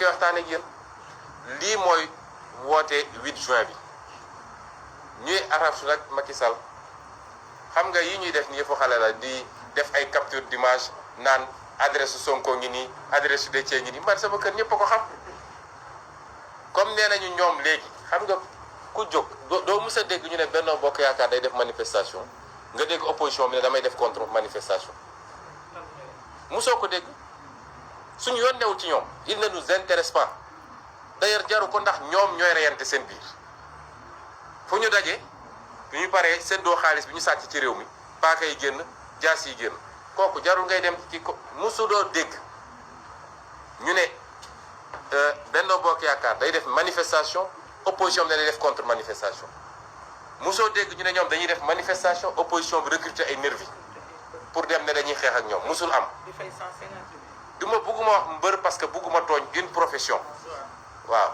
koy waxtaanee ak yéen lii mooy woote 8 juin bi ñuy arraftu nag Macky Sall xam nga yi ñuy def nii yëfu xale la di def ay capture d'image naan adresse Sonko ngi nii adresse Déthié ngi nii man sama kër ñëpp a ko xam comme nee nañu ñoom léegi xam nga ku jóg doo mus a dégg ñu ne Benno Bokk Yaakaar day def manifestation nga dégg opposition bi ne damay def contre manifestation musoo ko dégg suñu yoon newul ci ñoom il ne nous intéresse pas d'ailleurs jaru ko ndax ñoom ñooy reyante seen biir fu ñu daje bu ñu paree seddoo xaalis bi ñu sàcc ci réew mi paaka yi génn jaas yi génn kooku jarul ngay dem ci ko musu doo dégg ñu ne Benno Bokk Yaakaar day def manifestation opposition bi ne day def contre manifestation musoo dégg ñu ne ñoom dañuy def manifestation opposition bi recruter ay nervi pour dem ne dañuy xeex ak ñoom musul am du ma bugguma wax mbër parce que bugguma tooñ une profession waaw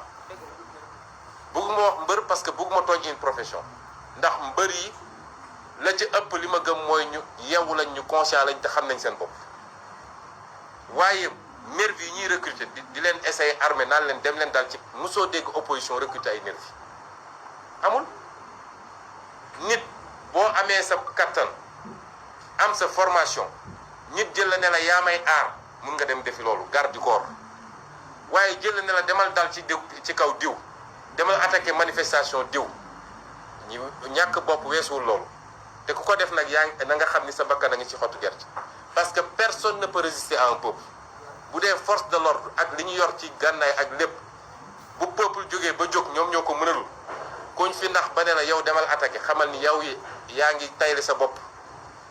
bugguma wax mbër parce que bugguma tooñ une profession ndax mbër yi la ci ëpp li ma gëm mooy ñu yeewu lañ ñu conscient lañ te xam nañ seen bopp waaye nervi yi ñuy recruter di leen essayer armé naan leen dem leen daal ci mosoo dégg opposition recruter ay nervi amul nit boo amee sa kattan am sa formation nit jël la ne la yaa may aar mun nga dem defi loolu garde du corps waaye jël la ne la demal daal ci kaw diw demal attaquer manifestation diw ñi ñàkk bopp weesuwul loolu te ku ko def nag yaa ngi na nga xam ni sa bakkan a ngi ci xottu gerte parce que personne ne peut résister à un peuple bu dee force de l'ordre ak li ñu yor ci gànnaay ak lépp bu peuple jógee ba jóg ñoom ñoo ko mënalul kuñ fi ndax ba ne la yow demal attaquer xamal ni yow yaa ngi tayle sa bopp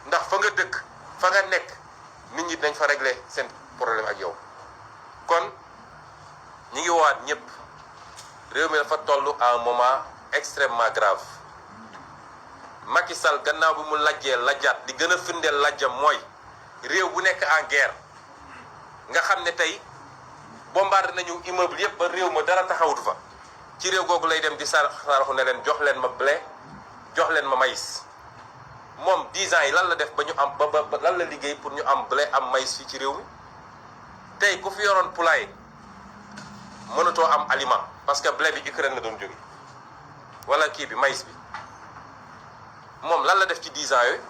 ndax fa nga dëkk fa nga nekk nit ñi dañ fa régler seen problème ak yow kon ñi ngi woowaat ñëpp réew mi dafa toll à un moment extrêmement grave Macky Sall gannaaw bi mu lajjee lajjaat di gën a firndeel lajjam mooy réew bu nekk en guerre nga xam ne tey bombardé nañu immeuble yëpp ba réew ma dara taxawut fa ci réew googu lay dem di saraxu ne leen jox leen ma blé jox leen ma maïs moom 10 ans yi lan la def ba ñu am ba lan la liggéey pour ñu am blé am maïs fii ci réew mi tey ku fi yoroon poulailler mënatoo am aliment parce que blé bi Ukraine la doon jóge wala kii bi maïs bi moom lan la def ci 10 ans yooyu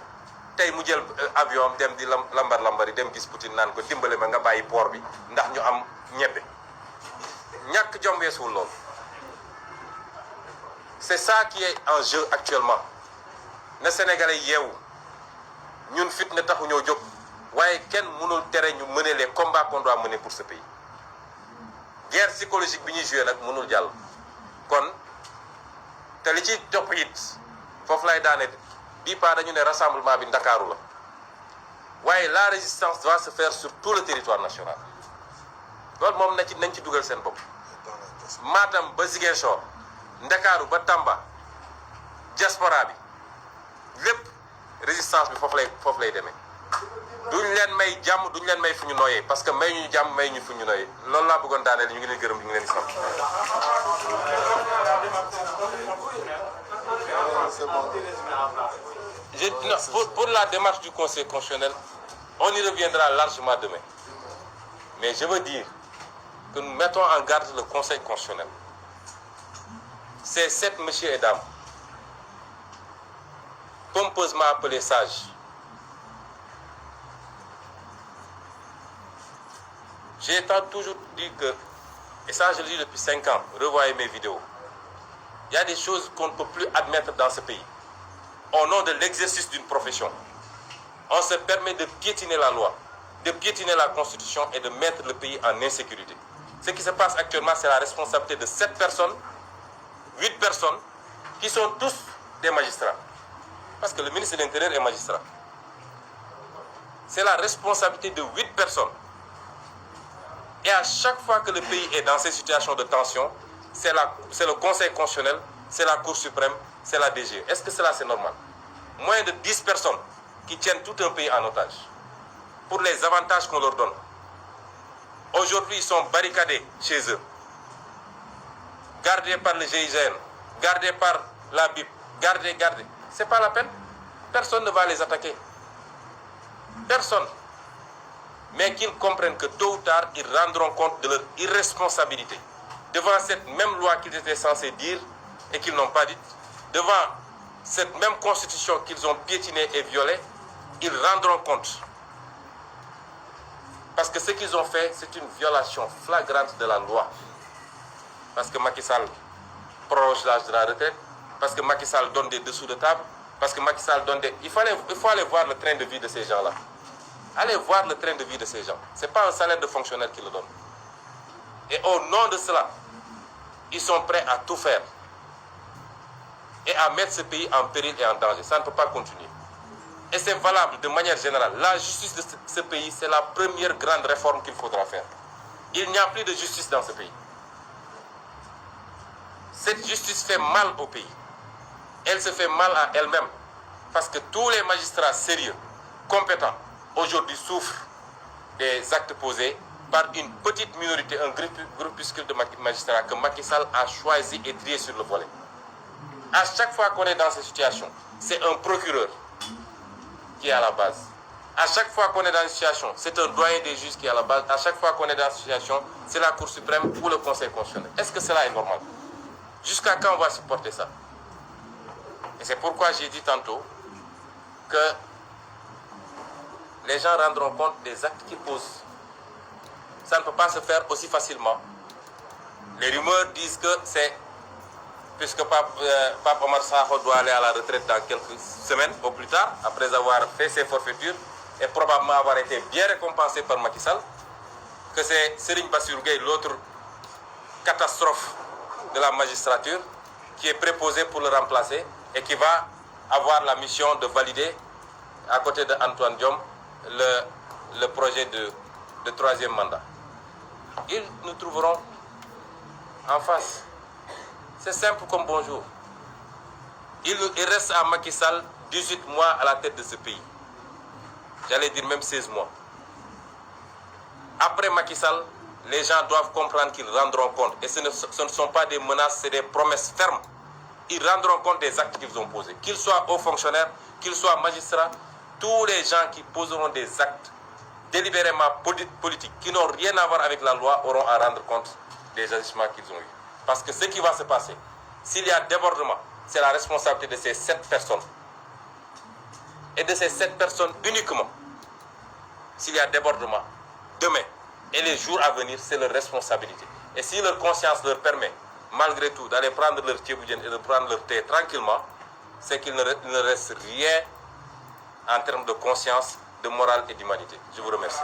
tey mu jël avion am dem di lambar yi dem gis Poutine naan ko dimbale ma nga bàyyi port bi ndax ñu am ñebbe ñàkk jom weesuwul loolu c'est ça qui est en jeu actuellement na Sénégalais yeewu ñun fitna taxu ñoo jóg waaye kenn mënul tere ñu mener les combats qu'on doit mener pour ce pays guerre psychologique bi ñuy joué nag mënul jàll kon te li ci topp it foofu lay daane bii pas dañu ne rassemblement bi Ndakaaru la waaye la résistance doit se faire sur tout le territoire national loolu moom nañ ci dugal seen bopp Matam ba Ziguinchor Ndakaaru ba Tamba diaspora bi lépp résistance bi foofu lay demee duñ leen may jàmm duñ leen may fu ñu nooyee parce que may ñu jàmm may ñu fu ñu nooyee loolu laa bëggoon daaneel ñu ngi leen gërëm ñu ngi leen sant. Pour la démarche du Conseil constitutionnel, on y reviendra largement demain. Mais je veux dire que nous mettons en garde le Conseil constitutionnel. Ces 7 messieurs et dames, pompeusement appelés sages, j'ai toujours dit que, et ça je le dis depuis 5 ans, revoyez mes vidéos, il y a des choses qu'on ne peut plus admettre dans ce pays. Au nom de l'exercice d'une profession, on se permet de piétiner la loi, de piétiner la Constitution et de mettre le pays en insécurité. Ce qui se passe actuellement, c'est la responsabilité de 7 personnes, 8 personnes, qui sont tous des magistrats. Parce que le ministre de l'Intérieur est magistrat. C'est la responsabilité de 8 personnes. Et à chaque fois que le pays est dans ces situations de tension, c'est le Conseil constitutionnel, c'est la Cour suprême, c'est la DG. Est-ce que cela c'est normal? Moins de 10 personnes qui tiennent tout un pays en otage pour les avantages qu'on leur donne. Aujourd'hui, ils sont barricadés chez eux, gardés par le GIGN, gardés par la BIP, gardés. C'est pas la peine. Personne ne va les attaquer. Personne. mais qu'ils comprennent que tôt ou tard, ils rendront compte de leur irresponsabilité. Devant cette même loi qu'ils étaient censés dire et qu'ils n'ont pas dite, devant cette même constitution qu'ils ont piétinée et violée, ils rendront compte. Parce que ce qu'ils ont fait, c'est une violation flagrante de la loi. Parce que Macky Sall prolonge l'âge de la retraite, parce que Macky Sall donne des dessous de table, parce que Macky Sall donne des... Il faut aller voir le train de vie de ces gens-là. Allez voir le train de vie de ces gens. Ce n'est pas un salaire de fonctionnaire qui le donne. Et au nom de cela, ils sont prêts à tout faire et à mettre ce pays en péril et en danger. Ça ne peut pas continuer. Et c'est valable de manière générale. La justice de ce pays, c'est la première grande réforme qu'il faudra faire. Il n'y a plus de justice dans ce pays. Cette justice fait mal au pays. Elle se fait mal à elle-même. Parce que tous les magistrats sérieux, compétents, aujourd'hui souffrent des actes posés par une petite minorité, un groupuscule de magistrats que Macky Sall a choisi et trié sur le volet. À chaque fois qu'on est dans ces situations, c'est un procureur qui est à la base. À chaque fois qu'on est dans une situation, c'est un doyen des juges qui est à la base. À chaque fois qu'on est dans une situation, c'est la Cour suprême ou le Conseil constitutionnel. Est-ce que cela est normal? Jusqu'à quand on va supporter ça? Et c'est pourquoi j'ai dit tantôt que les gens rendront compte des actes qu'ils posent. Ça ne peut pas se faire aussi facilement. Les rumeurs disent que c'est, puisque Pape Omar Sakho doit aller à la retraite dans quelques semaines au plus tard, après avoir fait ses forfaitures et probablement avoir été bien récompensé par Macky Sall, que c'est Serigne Bassirou Gueye, l'autre catastrophe de la magistrature, qui est préposé pour le remplacer et qui va avoir la mission de valider, à côté d'Antoine Diome, le projet de troisième mandat. Ils nous trouveront en face. C'est simple comme bonjour. Il reste à Macky Sall 18 mois à la tête de ce pays. J'allais dire même 16 mois. Après Macky Sall, les gens doivent comprendre qu'ils rendront compte. Et ce ne sont pas des menaces, c'est des promesses fermes. Ils rendront compte des actes qu'ils ont posés. Qu'ils soient hauts fonctionnaires, qu'ils soient magistrats, tous les gens qui poseront des actes délibérément politiques, qui n'ont rien à voir avec la loi, auront à rendre compte des agissements qu'ils ont eus. Parce que ce qui va se passer, s'il y a débordement, c'est la responsabilité de ces 7 personnes. Et de ces 7 personnes uniquement. S'il y a débordement, demain et les jours à venir, c'est leur responsabilité. Et si leur conscience leur permet, malgré tout, d'aller prendre leur tchéboudienne et de prendre leur thé tranquillement, c'est qu'il ne reste rien en termes de conscience, de morale et d'humanité. Je vous remercie.